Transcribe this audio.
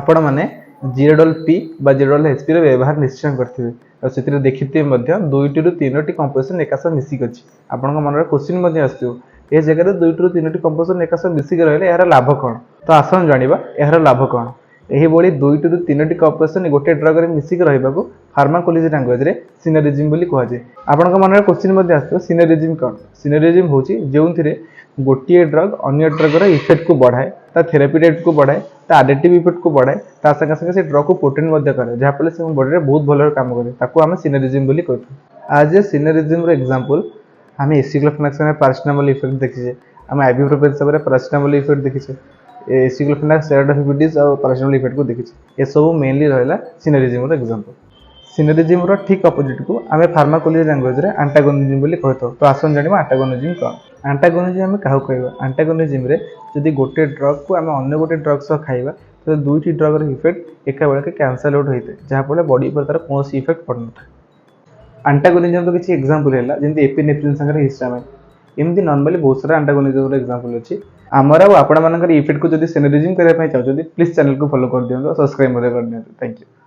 आपण मैंने जिरेडोल पी बा जिरेडोल एचपी व्यवहार निश्चय करेंगे और से देखिए दुईटी रू तीनो कंपोजिशन एकाश मिसिक अच्छी आपण मन क्वेश्चन आसो ए जगह दुईटी रू तीनो कंपोजिशन एकाश मिसिक रही यार लाभ कौन तो आसन जाना यार लाभ कौन यही दुईटी रू तीनो कंपोजिशन गोटे ड्रग मिसिक रहा फार्माकोलॉजी लैंग्वेज रे सिनर्जिज्म बोली कहुए आपण मन क्वेश्चन आसो सिनर्जिज्म कौन सिनर्जिज्म हूँ जो गोटे ड्रग अन्य ड्रगर इफेक्ट को बढ़ाए ता थेरापी रेट को बढ़ाए ता एडिटिव इफेक्ट को बढ़ाए ता संगे संगे से ड्रग को पोटेंट करे जहाँफल से बॉडी में बहुत भल काम करे ताको आम सिनर्जिज्म बोली कहते आज ए सिनर्जिज्म एग्जांपल आम एसिक्लोफेनाक पैरासिटामोल इफेक्ट देखीचे आम आइबुप्रोफेन सब पैरासिटामोल इफेक्ट देखीचे एसिक्लोफेनाक स्टेरॉइड डायबिटीज और पैरासिटामोल इफेक्ट को देखीचे ये सब मेनली रहा सिनर्जिज्म एग्जांपल सिनर्जिज्म ठीक अपोजिट को आम फार्माकोलॉजी लैंग्वेज रे एंटागोनिज्म बोली कहते तो आसन जाना एंटागोनिज्म कौन एंटागोनिज्म आम क्या कहवा एंटागोनिज्म रे जदि गोटे ड्रग को आम अन्य गोटे ड्रग सह खाइबा तो दुईटी ड्रग इफेक्ट एका बेलके कैंसल आउट होता है जहाँफल बॉडी पर तार कौन इफेक्ट पड़ न एंटागोनिज्म तो किसी एग्जांपल है जमी एपिनेफ्रिन संगे हिस्टामाइन एमती नॉर्मली बहुत सारा एंटागोनिज्म एग्जांपल अच्छी आमर आपण मान इफेक्ट को जब सिनर्जिज्म करने चाहते प्लीज चैनल को फॉलो कर दिखाँ सब्सक्राइब कर दिखाँ थैंक यू।